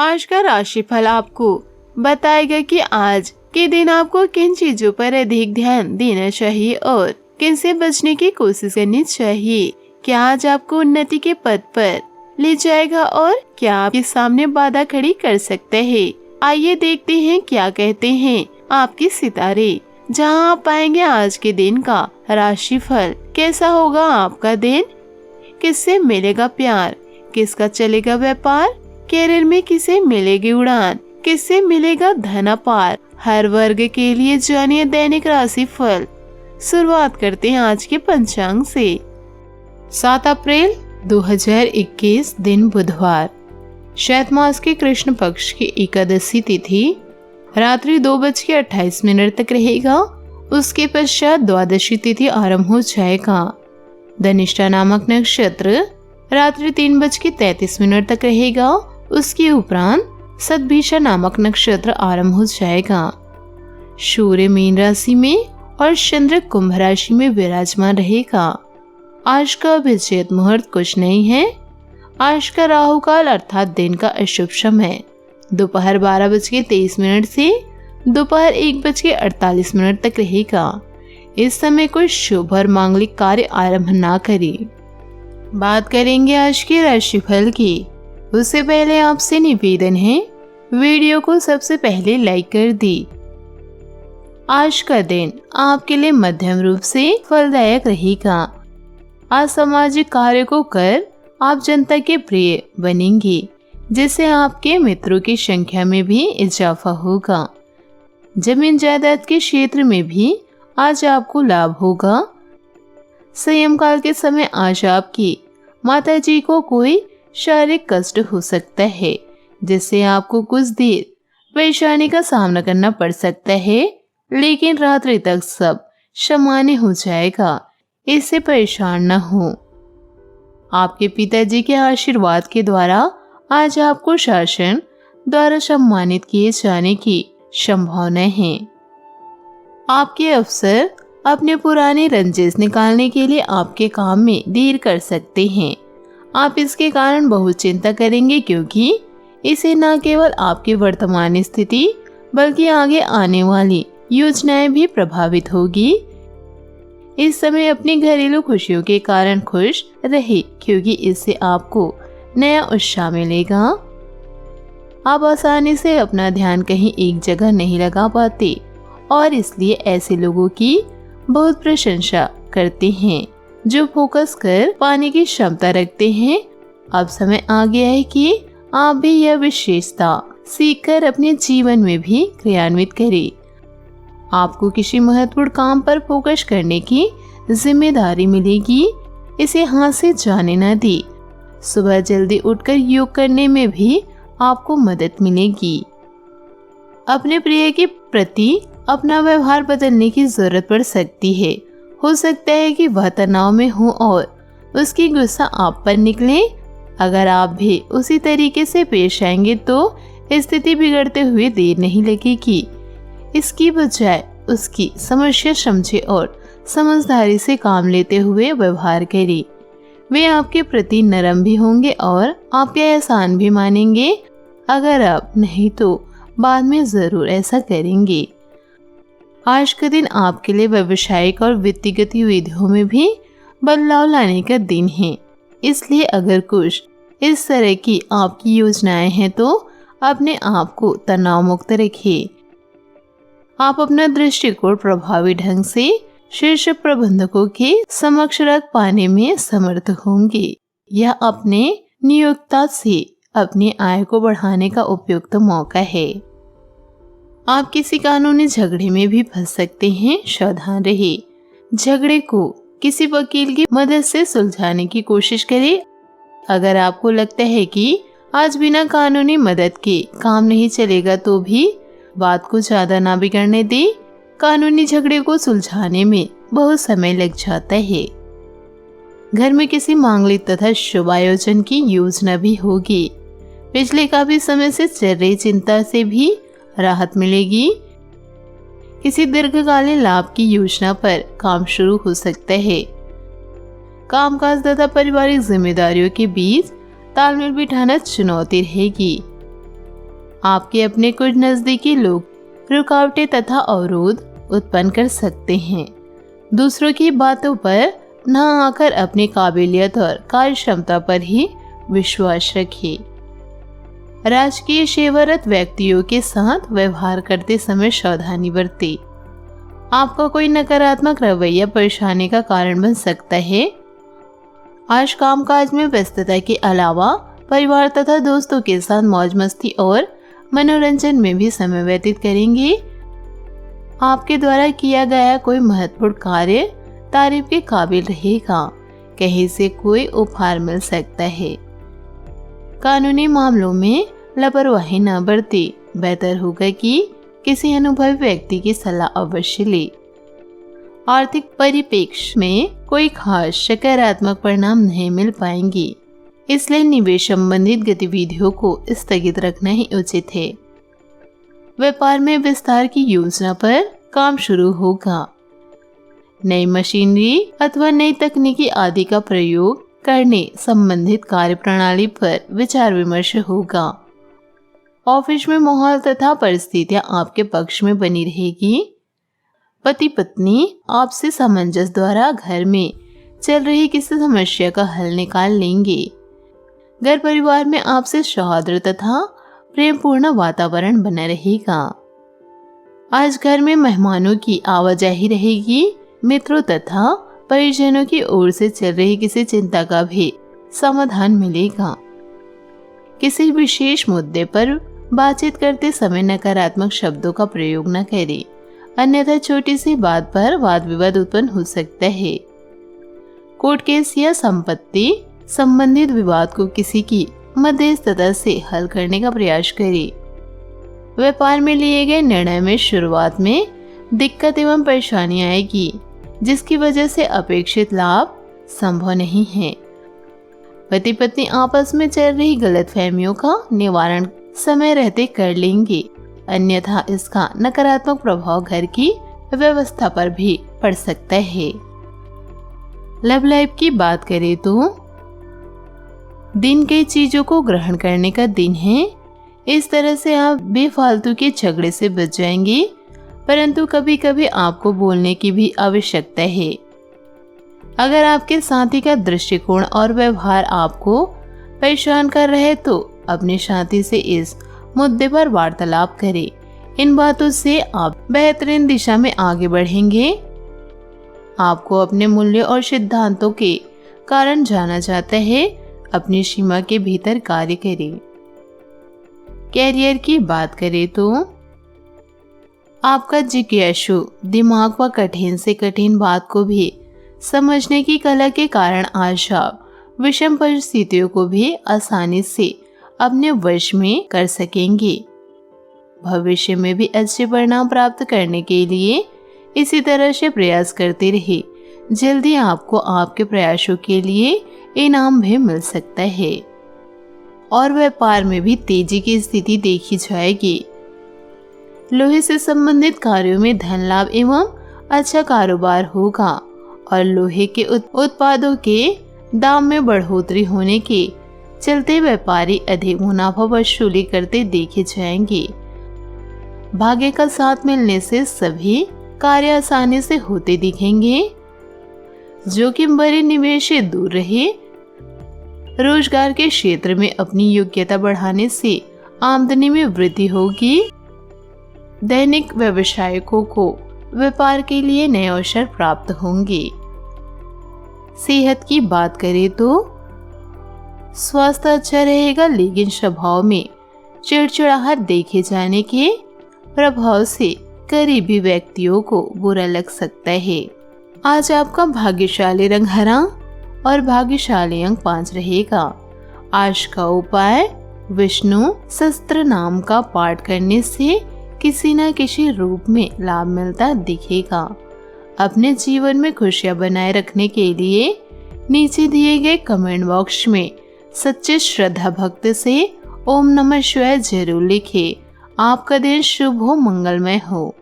आज का राशिफल आपको बताएगा कि आज के दिन आपको किन चीजों पर अधिक ध्यान देना चाहिए और किन से बचने की कोशिश करनी चाहिए। क्या आज आपको उन्नति के पथ पर ले जाएगा और क्या आपके सामने बाधा खड़ी कर सकता है। आइए देखते हैं क्या कहते हैं आपके सितारे। जहां आप पाएंगे आज के दिन का राशिफल। कैसा होगा आपका दिन, किससे मिलेगा प्यार, किसका चलेगा व्यापार, कैरियर में किसे मिलेगी उड़ान, किससे मिलेगा धन अपार। हर वर्ग के लिए जानिए दैनिक राशिफल। शुरुआत करते हैं आज के पंचांग से। 7 अप्रैल 2021 दिन बुधवार, चैत मास के कृष्ण पक्ष की एकादशी तिथि रात्रि 2:28 तक रहेगा। उसके पश्चात द्वादशी तिथि आरंभ हो जाएगा। धनिष्ठा नामक नक्षत्र रात्रि 3:33 तक रहेगा। उसके उपरांत सतभिषा नामक नक्षत्र आरंभ हो जाएगा। सूर्य मीन राशि में और चंद्र कुंभ राशि में विराजमान रहेगा। आज का अभिजीत मुहूर्त कुछ नहीं है। आज का राहु काल अर्थात दिन का अशुभ समय दोपहर 12:23 से दोपहर 1:48 तक रहेगा। इस समय कोई शुभ और मांगलिक कार्य आरंभ ना करें। बात करेंगे आज के राशिफल की। उससे पहले आपसे निवेदन है, वीडियो को सबसे पहले लाइक कर दी। आज का दिन आपके लिए मध्यम रूप से फलदायक रहेगा। आज सामाजिक कार्य को कर आप जनता के प्रिय बनेंगे, जिससे आपके मित्रों की संख्या में भी इजाफा होगा। जमीन जायदाद के क्षेत्र में भी आज आपको लाभ होगा। संयम काल के समय आज आपकी माता जी को कोई शारीरिक कष्ट हो सकता है, जिससे आपको कुछ देर परेशानी का सामना करना पड़ सकता है, लेकिन रात्रि तक सब सामान्य हो जाएगा। इससे परेशान न हो। आपके पिताजी के आशीर्वाद के द्वारा आज आपको शासन द्वारा सम्मानित किए जाने की संभावना है। आपके अफसर अपने पुराने रंजिश निकालने के लिए आपके काम में देर कर सकते हैं। आप इसके कारण बहुत चिंता करेंगे, क्योंकि इसे न केवल आपकी वर्तमान स्थिति बल्कि आगे आने वाली योजनाएं भी प्रभावित होगी। इस समय अपनी घरेलू खुशियों के कारण खुश रहे, क्योंकि इससे आपको नया उत्साह मिलेगा। आप आसानी से अपना ध्यान कहीं एक जगह नहीं लगा पाते और इसलिए ऐसे लोगों की बहुत प्रशंसा करते हैं जो फोकस कर पाने की क्षमता रखते हैं। अब समय आ गया है कि आप भी यह विशेषता सीखकर अपने जीवन में भी क्रियान्वित करें। आपको किसी महत्वपूर्ण काम पर फोकस करने की जिम्मेदारी मिलेगी। इसे हाथ से जाने न दी। सुबह जल्दी उठकर योग करने में भी आपको मदद मिलेगी। अपने प्रिय के प्रति अपना व्यवहार बदलने की जरूरत पड़ सकती है। हो सकता है कि वह तनाव में हो और उसकी गुस्सा आप पर निकले। अगर आप भी उसी तरीके से पेश आएंगे तो स्थिति बिगड़ते हुए देर नहीं लगेगी। इसकी बजाय उसकी समस्या समझे और समझदारी से काम लेते हुए व्यवहार करें। वे आपके प्रति नरम भी होंगे और आपके एहसान भी मानेंगे। अगर आप नहीं तो बाद में जरूर ऐसा करेंगे। आज का दिन आपके लिए व्यावसायिक और वित्तीय गतिविधियों में भी बदलाव लाने का दिन है। इसलिए अगर कुछ इस तरह की आपकी योजनाएं हैं तो अपने आप को तनाव मुक्त रखिए। आप अपना दृष्टिकोण प्रभावी ढंग से शीर्ष प्रबंधकों के समक्ष रख पाने में समर्थ होंगे। यह अपने नियोक्ता से अपनी आय को बढ़ाने का उपयुक्त मौका है। आप किसी कानूनी झगड़े में भी फंस सकते हैं, सावधान रहिए। झगड़े को किसी वकील की मदद से सुलझाने की कोशिश करें। अगर आपको लगता है कि आज बिना कानूनी मदद के काम नहीं चलेगा तो भी बात को ज्यादा ना बिगड़ने दे। कानूनी झगड़े को सुलझाने में बहुत समय लग जाता है। घर में किसी मांगलिक तथा शुभ आयोजन की योजना भी होगी। पिछले काफी समय से चल रही चिंता से भी राहत मिलेगी। किसी दीर्घकालीन लाभ की योजना पर काम शुरू हो सकता है। कामकाज तथा पारिवारिक जिम्मेदारियों के बीच तालमेल बिठाना चुनौती रहेगी। आपके अपने कुछ नजदीकी लोग रुकावटें तथा अवरोध उत्पन्न कर सकते हैं। दूसरों की बातों पर न आकर अपनी काबिलियत और कार्य क्षमता पर ही विश्वास रखिए। राजकीय सेवारत व्यक्तियों के साथ व्यवहार करते समय सावधानी बरतें। आपका कोई नकारात्मक रवैया परेशानी का कारण बन सकता है। आज कामकाज में व्यस्तता के अलावा परिवार तथा दोस्तों के साथ मौज मस्ती और मनोरंजन में भी समय व्यतीत करेंगे। आपके द्वारा किया गया कोई महत्वपूर्ण कार्य तारीफ के काबिल रहेगा। कहीं से कोई उपहार मिल सकता है। कानूनी मामलों में लापरवाही न बरतें। बेहतर होगा कि किसी अनुभवी व्यक्ति की सलाह अवश्य ले। आर्थिक परिप्रेक्ष्य में कोई खास सकारात्मक परिणाम नहीं मिल पाएंगे, इसलिए निवेश संबंधित गतिविधियों को स्थगित रखना ही उचित है। व्यापार में विस्तार की योजना पर काम शुरू होगा। नई मशीनरी अथवा नई तकनीकी आदि का प्रयोग करने संबंधित कार्यप्रणाली पर विचार विमर्श होगा। ऑफिस में माहौल तथा परिस्थितियां आपके पक्ष में बनी रहेगी। पति पत्नी आपसे सामंजस्य द्वारा घर में चल रही किसी समस्या का हल निकाल लेंगे। घर परिवार में आपसे सौहार्द तथा प्रेमपूर्ण वातावरण बना रहेगा। आज घर में मेहमानों की आवाजाही रहेगी। मित्रों तथा परिजनों की ओर से चल रही किसी चिंता का भी समाधान मिलेगा। किसी विशेष मुद्दे पर बातचीत करते समय नकारात्मक शब्दों का प्रयोग न करें, अन्यथा छोटी सी बात पर वाद विवाद उत्पन्न हो सकता है। कोर्ट केस या संपत्ति संबंधित विवाद को किसी की मध्यस्थता से हल करने का प्रयास करें। व्यापार में लिए गए निर्णय में शुरुआत में दिक्कत एवं परेशानी आएगी, जिसकी वजह से अपेक्षित लाभ संभव नहीं है। पति पत्नी आपस में चल रही गलतफहमियों का निवारण समय रहते कर लेंगे, अन्यथा इसका नकारात्मक प्रभाव घर की व्यवस्था पर भी पड़ सकता है। लव लाइफ की बात करें तो दिन कई चीजों को ग्रहण करने का दिन है। इस तरह से आप बेफालतू के झगड़े से बच जाएंगे, परंतु कभी कभी आपको बोलने की भी आवश्यकता है। अगर आपके साथी का दृष्टिकोण और व्यवहार आपको परेशान कर रहे तो अपने साथी से इस मुद्दे पर वार्तालाप करें। इन बातों से आप बेहतरीन दिशा में आगे बढ़ेंगे। आपको अपने मूल्यों और सिद्धांतों के कारण जाना जाता है। अपनी सीमा के भीतर कार्य करें। कैरियर की बात करें तो आपका जिज्ञासु दिमाग व कठिन से कठिन बात को भी समझने की कला के कारण आज आप विषम परिस्थितियों को भी आसानी से अपने वश में कर सकेंगे। भविष्य में भी अच्छे परिणाम प्राप्त करने के लिए इसी तरह से प्रयास करते रहिए। जल्दी आपको आपके प्रयासों के लिए इनाम भी मिल सकता है और व्यापार में भी तेजी की स्थिति देखी जाएगी। लोहे से संबंधित कार्यों में धन लाभ एवं अच्छा कारोबार होगा और लोहे के उत्पादों के दाम में बढ़ोतरी होने के चलते व्यापारी अधिक मुनाफा वसूली करते देखे जाएंगे। भाग्य का साथ मिलने से सभी कार्य आसानी से होते दिखेंगे। जोखिम भरे निवेश से दूर रहे। रोजगार के क्षेत्र में अपनी योग्यता बढ़ाने से आमदनी में वृद्धि होगी। दैनिक व्यवसायिकों को व्यापार के लिए नए अवसर प्राप्त होंगे। सेहत की बात करें तो स्वास्थ्य अच्छा रहेगा, लेकिन स्वभाव में चिड़चिड़ाहट देखे जाने के प्रभाव से करीबी व्यक्तियों को बुरा लग सकता है। आज आपका भाग्यशाली रंग हरा और भाग्यशाली अंक 5 रहेगा। आज का उपाय विष्णु सहस्त्र नाम का पाठ करने से किसी न किसी रूप में लाभ मिलता दिखेगा। अपने जीवन में खुशियां बनाए रखने के लिए नीचे दिए गए कमेंट बॉक्स में सच्चे श्रद्धा भक्ति से ओम नमः शिवाय जरूर लिखें। आपका दिन शुभ हो, मंगलमय हो।